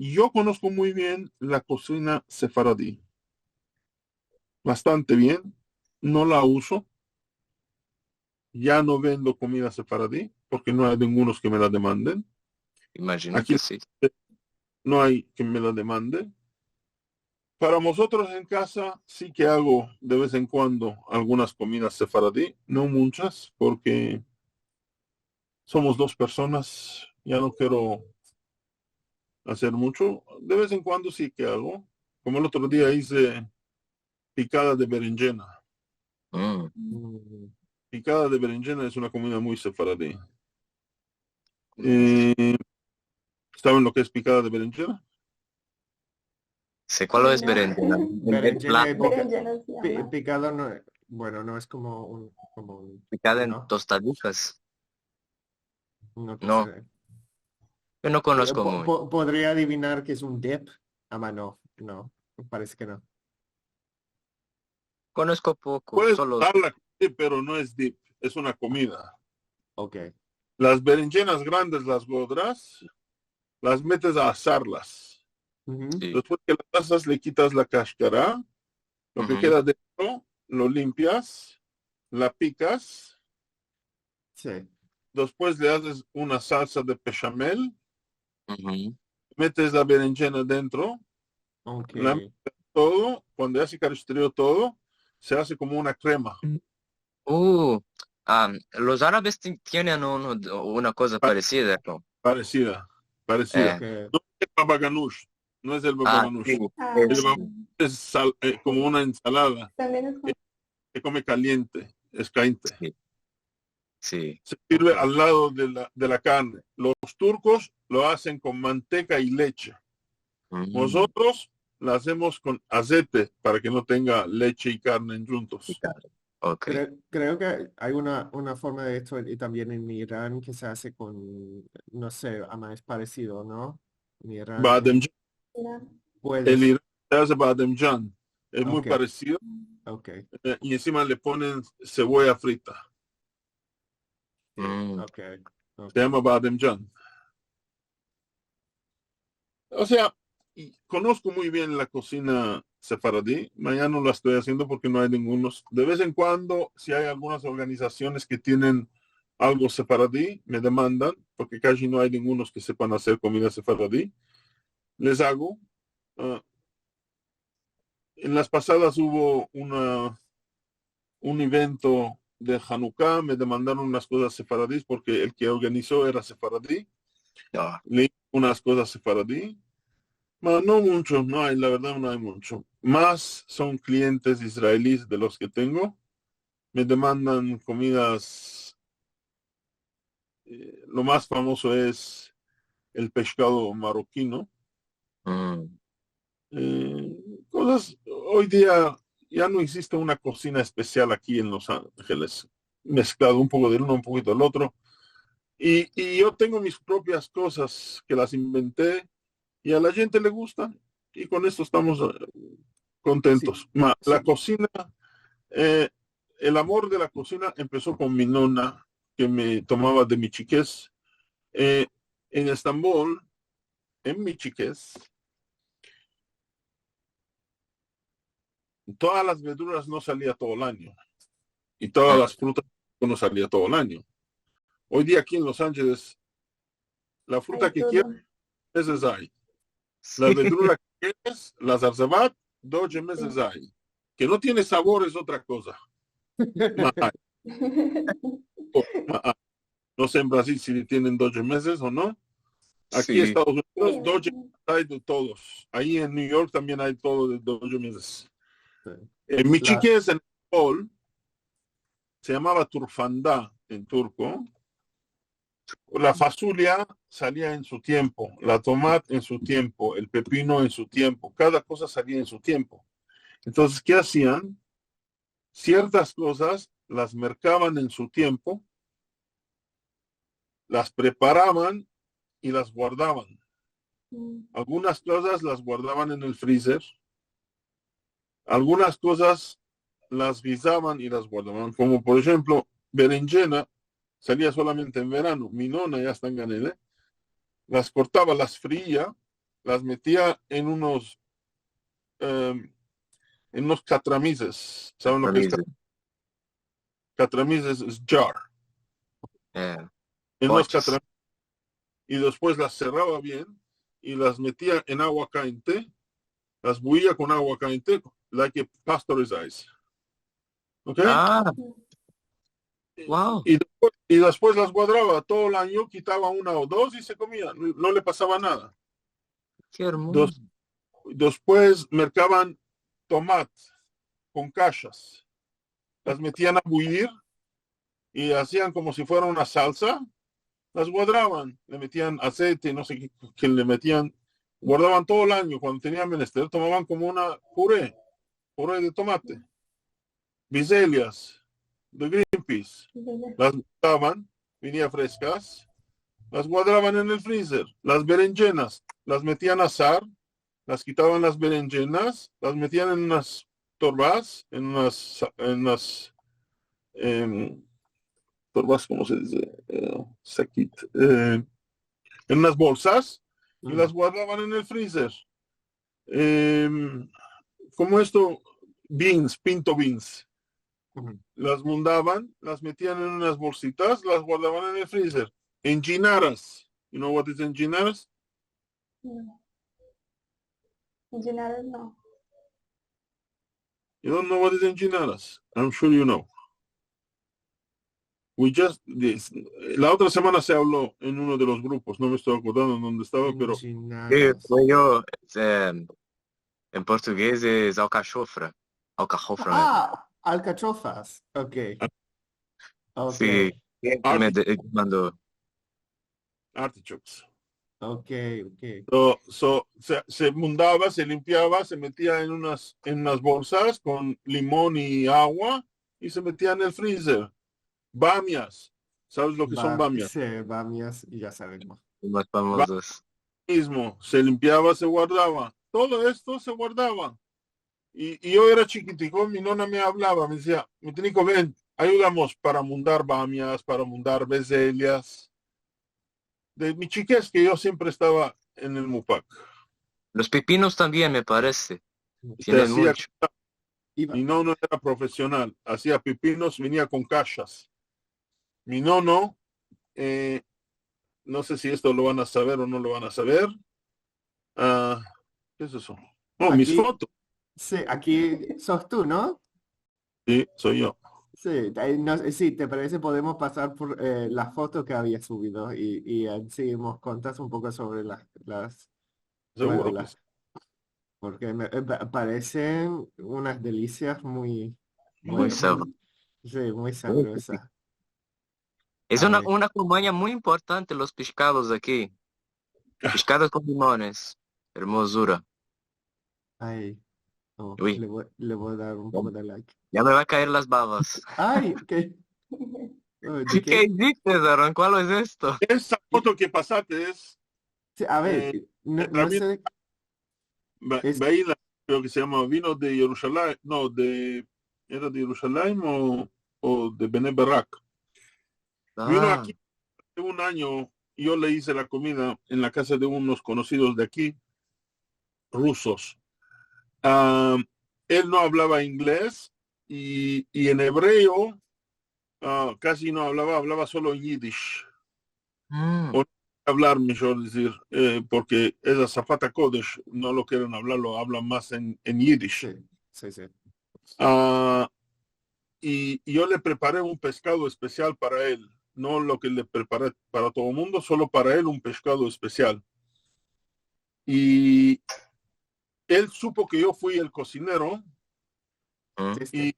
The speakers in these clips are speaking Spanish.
Yo conozco muy bien la cocina sefaradí, bastante bien. No la uso, ya no vendo comida sefaradí porque no hay ningunos que me la demanden. Imagino Aquí que sí. no hay que me la demande. Para nosotros en casa sí que hago de vez en cuando algunas comidas sefaradí, no muchas, porque somos dos personas, ya no quiero hacer mucho. De vez en cuando sí que hago. Como el otro día hice picada de berenjena. Mm. Mm, Picada de berenjena es una comida muy sefaradí. Mm. Eh, ¿Saben lo que es picada de berenjena? Sé cuál es No, berenjena. Es berenjena y blanco, berenjena se llama. picado no, bueno, no es como un, picada en ¿no? tostaditas. No No, sé. yo no conozco muy. Podría adivinar que es un dip. Ah, no, parece que no. Conozco poco, Puedes solo. darla, pero no es dip, es una comida. Ok. Las berenjenas grandes, las godras, las metes a asarlas. Ujú, Sí. Después que las asas, le quitas la cáscara, lo que Ujú, queda dentro, lo limpias, la picas, sí. después le haces una salsa de bechamel, ujú. metes la berenjena dentro, Ok. la mezclas todo, cuando ya se caristrió todo, se hace como una crema Uh, los árabes tienen una cosa parecida, ¿no? parecida, parecida. Eh, Ok. No es el baba ganoush, no es el baba sí, ganoush. Ah, El es, baba es como una ensalada también es que como... se come caliente, es caliente. sí, sí. Se Ok. sirve al lado de la carne. Los turcos lo hacen con manteca y leche. Mm, Nosotros la hacemos con aceite para que no tenga leche y carne sí, juntos. claro. Ok. Creo que hay una forma de esto y también en Irán que se hace con, no sé, ama es parecido, ¿no? En Irán Bademjan, Mira. el puedes. Irán se hace bademjan. Es muy Ok, parecido ok, y encima le ponen cebolla frita. Mm, ok, Se ok. llama bademjan. O sea, y conozco muy bien la cocina sefaradí. Mañana no la estoy haciendo porque no hay ningunos. De vez en cuando, si hay algunas organizaciones que tienen algo sefaradí, me demandan, porque casi no hay ningunos que sepan hacer comida sefaradí. Les hago. Ah, en las pasadas hubo un evento de Hanukkah, me demandaron unas cosas sefaradís porque el que organizó era sefaradí. ah, Le hice unas cosas sefaradí. No mucho, no hay, la verdad no hay mucho. Más son clientes israelíes de los que tengo. Me demandan comidas. Lo más famoso es el pescado marroquino. mm, Eh, Cosas, hoy día ya no existe una cocina especial aquí en Los Ángeles. Mezclado un poco del uno, un poquito del otro. Y yo tengo mis propias cosas que las inventé y a la gente le gusta. Y con esto estamos Sí, contentos. La sí. cocina, eh, el amor de la cocina empezó con mi nona, que me tomaba de mi chiquez. Eh, en Estambul, en mi chiquez, todas las verduras no salía todo el año y todas mm, las frutas no salía todo el año. Hoy día aquí en Los Ángeles, la fruta Hay que quieras, todo. meses hay. La sí, verdura que quieras, la zarzabat, 12 meses hay. Que no tiene sabor es otra cosa. Ma hay, ma hay. No sé en Brasil si tienen 12 meses o no. Aquí en sí. Estados Sí, Unidos, Doge hay de todos. Ahí en New York también hay todo de Doge meses. En mi La, chiquez, en Paul, se llamaba turfandá en turco. La fasulia salía en su tiempo, la tomate en su tiempo, el pepino en su tiempo, cada cosa salía en su tiempo. Entonces, ¿qué hacían? Ciertas cosas las mercaban en su tiempo, las preparaban y las guardaban. mm, Algunas cosas las guardaban en el freezer, algunas cosas las guisaban y las guardaban, como por ejemplo, berenjena salía solamente en verano, mi nona ya está en Ganele, las cortaba, las fría, las metía en unos catramises. ¿Saben lo que es catramises? Es jar. En unos Potes. catramises. Y después las cerraba bien y las metía en agua caliente, las bullía con agua caliente, like a pasteurized ice. ¿Ok? Ah, wow. Y después las guardaba todo el año, quitaba una o dos y se comía. No le pasaba nada. Qué hermoso. Después mercaban tomate con cachas. Las metían a bullir y hacían como si fuera una salsa. Las guardaban, le metían aceite, no sé qué le metían. Guardaban todo el año. Cuando tenían menester, tomaban como una puré de tomate. Biselias de Greenpeace. Las guardaban, venía frescas. Las guardaban en el freezer. Las berenjenas, las metían a asar, las quitaban las berenjenas, las metían en unas torbas, torbas, ¿cómo se dice? En unas bolsas y las guardaban en el freezer. Como esto, pinto beans. Las mundaban, las metían en unas bolsitas, las guardaban en el freezer. Enchinadas. You know what is enchinadas? No. Enchinadas no. You don't know what is enchinadas? I'm sure you know. La otra semana se habló en uno de los grupos, no me estoy acordando en dónde estaba, pero Sí, Enchinadas. yo, en portugués es alcachofra. Alcachofra. Alcachofas. Ok. Ok. Sí, me mandó. artichokes. Ok. Ok. Se mundaba, se limpiaba, se metía en unas bolsas con limón y agua y se metía en el freezer. Bamias. ¿Sabes lo que son bamias? Sí, bamias, ya sabemos. Más famosos. Mismo, se limpiaba, se guardaba. Todo esto se guardaba. Y yo era chiquitico, mi nona me hablaba, me decía, mi tenico, ven, ayudamos para mundar bamias, para mundar beselias. De mi chiquez que yo siempre estaba en el Mupac. Los pepinos también, me parece. Se Tienen hacía, mucho. mi nono era profesional, hacía pepinos, venía con cachas. Mi nono, no sé si esto lo van a saber o no lo van a saber. ¿Qué es eso? Oh, mis Aquí, fotos. sí, aquí sos tú, ¿no? Sí, soy yo. Sí, sí, ¿te parece? Podemos pasar por la foto que había subido y así nos contás un poco sobre bueno, Seguro que sí. porque me parecen unas delicias muy, Muy sabroso. sí, muy sabrosas. Es A una, ver, una compañía muy importante los pescados aquí. Pescados con limones. Hermosura. ahí, oh, Uy, le voy a dar un poco de like. ya me va a caer las babas. Ay, ¿qué? Oh, ¿de ¿Qué qué? hiciste, Aaron? ¿Cuál es esto? Esa foto que pasaste es Sí, a ver, no Rabino sé, es, Baila, creo que se llama, vino de Jerusalén, no, ¿era de Jerusalén o de Bene Barak? Vino Ah, aquí hace un año, yo le hice la comida en la casa de unos conocidos de aquí, rusos. Ah, él no hablaba inglés y en hebreo casi no hablaba solo en yiddish. mm, O hablar, mejor decir, porque esa Zafata Kodesh no lo quieren hablar, lo hablan más en yiddish. sí, sí, sí. Ah, y yo le preparé un pescado especial para él, no lo que le preparé para todo el mundo, solo para él un pescado especial. Y él supo que yo fui el cocinero mm. ¿Viste? y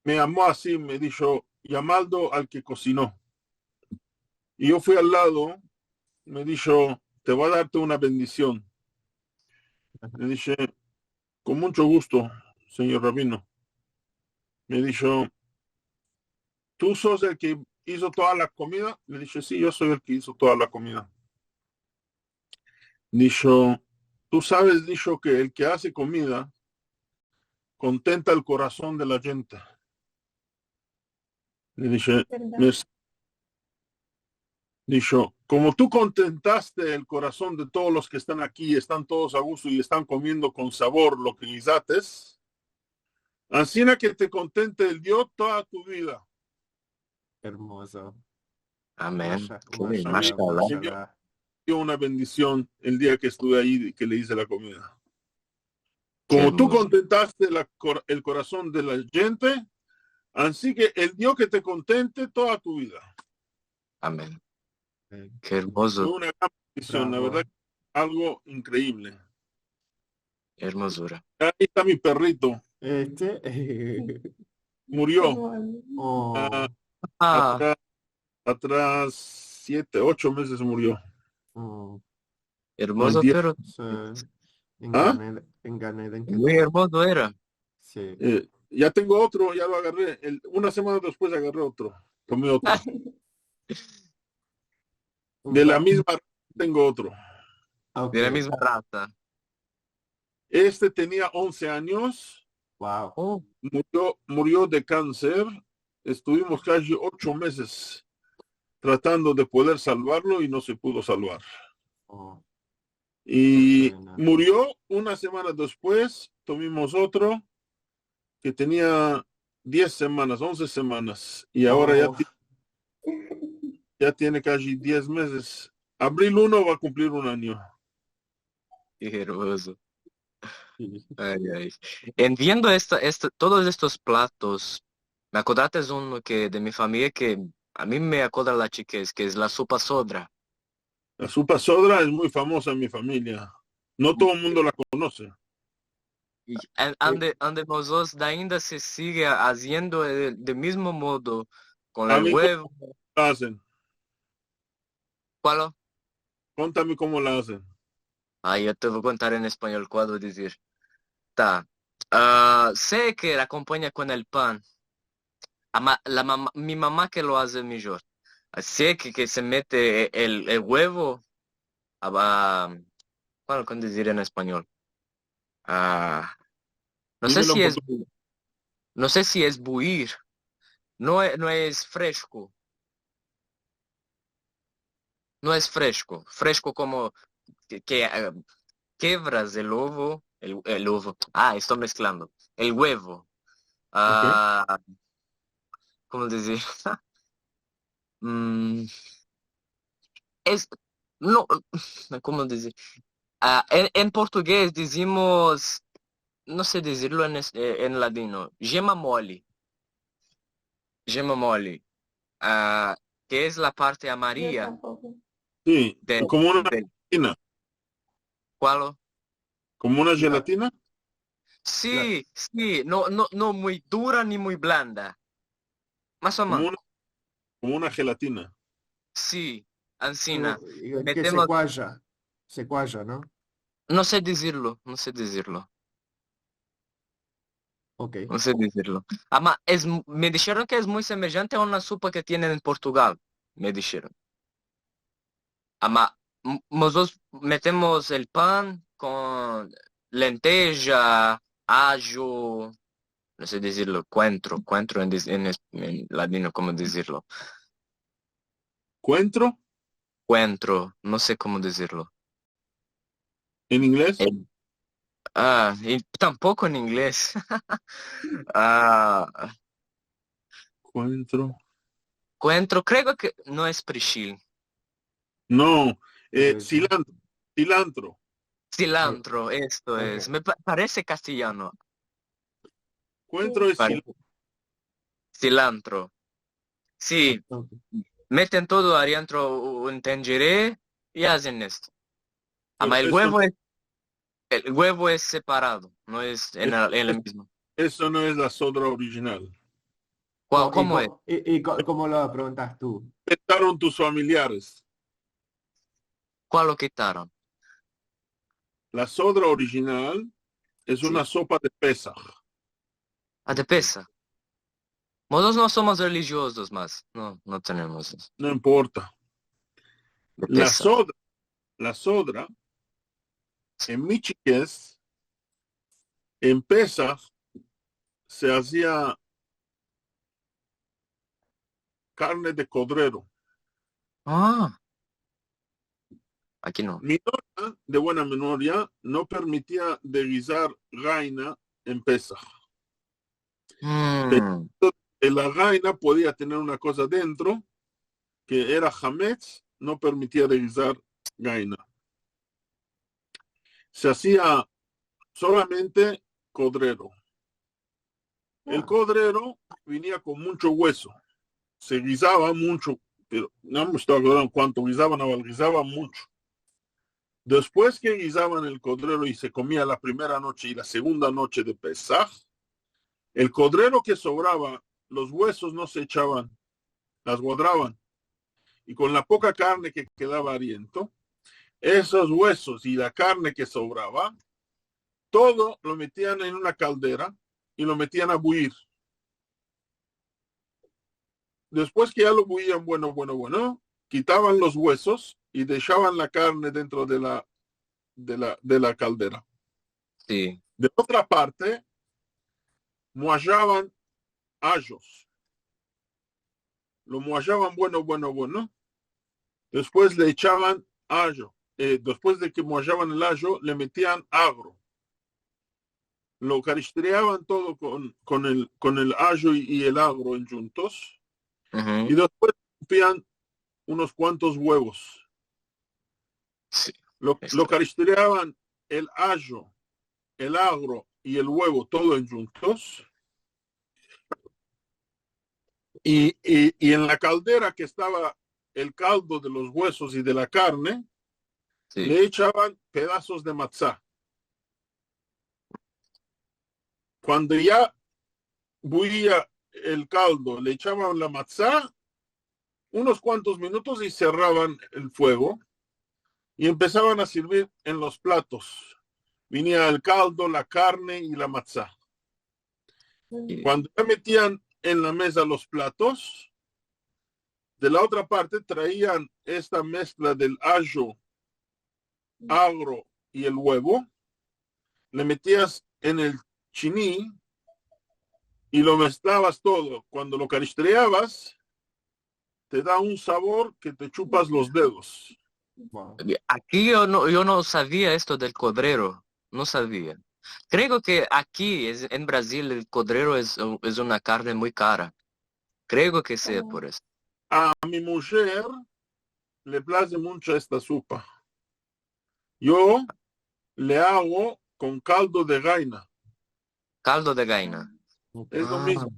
me llamó así, me dijo, Yamaldo al que cocinó. Y yo fui al lado, me dijo, te voy a darte una bendición. Le dije, con mucho gusto, señor Rabino. Me dijo, ¿tú sos el que hizo toda la comida? Le dije, sí, yo soy el que hizo toda la comida. Dijo, tú sabes, dijo que el que hace comida contenta el corazón de la gente. Le dije, ¿Verdad? Dicho, como tú contentaste el corazón de todos los que están aquí, están todos a gusto y están comiendo con sabor lo que guisates, ansina que te contente el Dios toda tu vida. Hermoso. Amén. A mí Mashallah. me dio una bendición el día que estuve ahí y que le hice la comida. Qué Como tú hermoso. contentaste el corazón de la gente, así que el Dios que te contente toda tu vida. Amén. Eh, Qué Fue hermoso. una gran bendición, la verdad, Bravo. algo increíble. Hermosura. Ahí está mi perrito, Este, murió oh, Ah, atrás, atrás 7, 8 meses murió. oh, No hermoso, entiendo. pero sí, ¿Ah? en Ganeda, en muy Canadá. hermoso era. Sí. Ya tengo otro, ya lo agarré. Una semana después agarré otro, tomé otro. Un De la pa- misma raza tengo otro. De la ok, misma raza. Este tenía 11 años, wow. Oh, murió de cáncer. Estuvimos casi 8 meses tratando de poder salvarlo y no se pudo salvar. Oh, qué Y pena. murió una semana después, tuvimos otro que tenía 10 semanas, 11 semanas, y ahora Oh, ya tiene casi 10 meses. Abril 1 va a cumplir un año. qué hermoso. sí. Ay, ay. En viendo todos estos platos, me acordaste de uno que de mi familia que a mí me acuerda la chiquez, que es la sopa sodra. La sopa sodra es muy famosa en mi familia. No todo el mundo la conoce. Y Eh, ande nosotros ainda se sigue haciendo del mismo modo, con A el mí, ¿cómo huevo. la hacen? ¿Cuál? Contame cómo la hacen. Ay, yo te voy a contar en español cuál decir. Tá. Sé que la acompaña con el pan. Mi mamá que lo hace mejor. Sé que se mete el huevo. ¿Cuál con decir en español? Ah, no sé Dímelo si en es, portugués. no sé si es buir. No es fresco. No es fresco. Fresco como que quebras el ovo. El ovo. Estoy mezclando. El huevo. Ok. Ah, ¿Cómo decir? Mm, es, no, ¿cómo decir? En portugués decimos, no sé decirlo en ladino, gema mole, ah, que es la parte Yo amarilla tampoco. Sí, del, como una del gelatina. cual. Como una la, gelatina. la, Sí, sí, no muy dura ni muy blanda, más o Como menos. una, como una gelatina. Sí, ancina. que Metemos, se cuaya, ¿no? no sé decirlo, no sé decirlo. Ok. No sé decirlo. Me dijeron que es muy semejante a una sopa que tienen en Portugal. Me dijeron. Nosotros metemos el pan con lenteja, ajo, no sé decirlo, cuentro en ladino, ¿cómo decirlo? Cuentro Cuentro, no sé cómo decirlo. en inglés. El- y tampoco en inglés. Ah, Cuentro. Cuentro, creo que no es perejil. No, Eso. cilantro. Cilantro. Eh, Cilantro, esto es. ok. Parece castellano. Cuentro es cilantro. Parece cilantro. Sí, Ok. meten todo adentro un tengeré y hacen esto. Pero El huevo es separado, no es en el mismo. eso no es la sodra original. ¿Cómo es? ¿Cómo lo preguntas tú? Inventaron tus familiares. ¿Cuál lo quitaron? La sodra original es Sí. una sopa de Pesaj. De Ok. pesa. Nosotros no somos religiosos más. No tenemos eso. No importa. De La pesa. sodra, la sodra en Michiqués, en Pesaj, se hacía carne de cordero. Ah, aquí no. Mi nonna, de buena memoria, no permitía deguisar gaina en Pesaj. Mm, La gaina podía tener una cosa dentro, que era hametz, no permitía deguisar gaina. Se hacía solamente codrero. El codrero venía con mucho hueso. Se guisaba mucho, pero no me estoy acordando cuánto guisaban, no, guisaban mucho. Después que guisaban el codrero y se comía la primera noche y la segunda noche de Pesaj, el codrero que sobraba, los huesos no se echaban, las guardaban. Y con la poca carne que quedaba aliento, esos huesos y la carne que sobraba, todo lo metían en una caldera y lo metían a bullir. Después que ya lo bullían bueno, quitaban los huesos y dejaban la carne dentro de la caldera. sí. De otra parte, moallaban ajos. Lo moallaban bueno. Después le echaban ajo. Después de que moallaban el ajo, le metían agro. Lo caristreaban todo con el ajo y el agro en juntos. Ujú, Y después rompían unos cuantos huevos. sí. Lo caristreaban el ajo, el agro y el huevo todo en juntos. Y en la caldera que estaba el caldo de los huesos y de la carne, Sí. le echaban pedazos de matzá. Cuando ya bullía el caldo, le echaban la matzá unos cuantos minutos y cerraban el fuego y empezaban a servir en los platos. Venía el caldo, la carne y la matzá. Y- Cuando ya metían en la mesa los platos, de la otra parte traían esta mezcla del ajo, agro y el huevo, le metías en el chiní y lo mezclabas todo. Cuando lo caristreabas, te da un sabor que te chupas los dedos. Wow. Aquí yo no sabía esto del codrero, no sabía. Creo que aquí en Brasil el codrero es una carne muy cara. Creo que sea por eso. A mi mujer le place mucho esta sopa. Yo le hago con caldo de gaina. Caldo de gallina. Ok. Es lo Ah, mismo.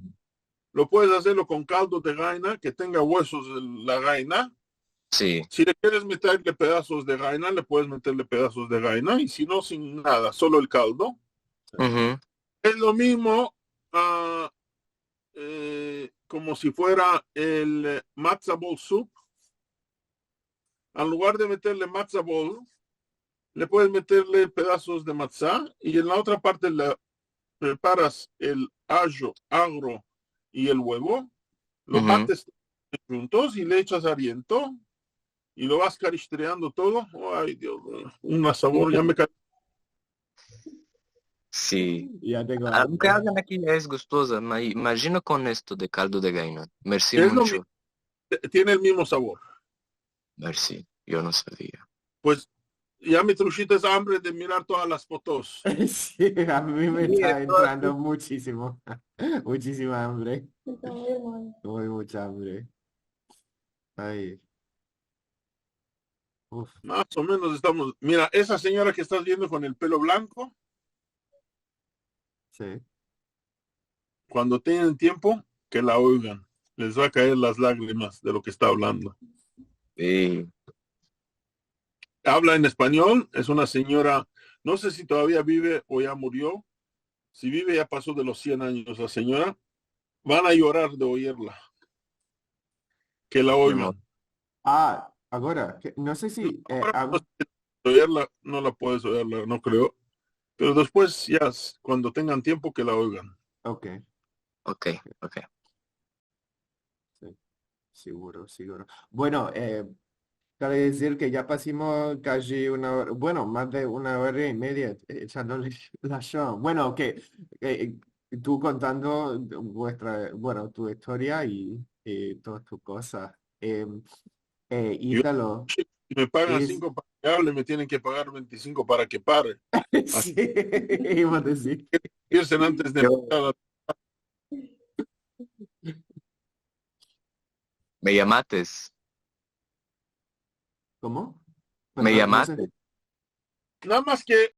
Lo puedes hacerlo con caldo de gaina, que tenga huesos de la gaina. sí. Si le quieres meterle pedazos de gaina, le puedes meterle pedazos de gaina. Y si no, sin nada, solo el caldo. Ujú, Es lo mismo como si fuera el matzo ball soup. En lugar de meterle matzo ball, le puedes meterle pedazos de matzá y en la otra parte le preparas el ajo, agro y el huevo, lo ujú. bates juntos y le echas aliento y lo vas caristreando todo. Ay, Dios, un sabor, ya me cae. Sí. Ya tengo Aunque hambre. hagan aquí es gustosa, imagino con esto de caldo de gallina. Merci Es lo mismo, mucho. tiene el mismo sabor. Merci. Yo no sabía. Pues ya me truchita esa hambre de mirar todas las fotos. Sí, a mí me Sí, está entrando muchísimo. Muchísima hambre. Muy mucha hambre. Ay, uf, Más o menos estamos. Mira, esa señora que estás viendo con el pelo blanco, sí. cuando tengan tiempo, que la oigan. Les va a caer las lágrimas de lo que está hablando. Sí. Habla en español, es una señora, no sé si todavía vive o ya murió. Si vive, ya pasó de los 100 años la señora. Van a llorar de oírla. Que la Qué mo- oigan. Ah, ahora, no sé No, si ahora oírla, no la puedes oírla, no creo. Pero después, ya, cuando tengan tiempo, que la oigan. ok, Ok, ok. sí, seguro. Bueno, cabe decir que ya pasamos casi una hora, bueno, más de una hora y media echándole la show. Bueno, que tú contando bueno, tu historia y todas tus cosas. Ítalo, Si me pagan es... 5 para que hable, me tienen que pagar 25 para que pare. Sí, iba a decir. Irse antes de Yo- empezar a- Me llamates, ¿Cómo? me Perdón, no sé. llamaste. Nada más que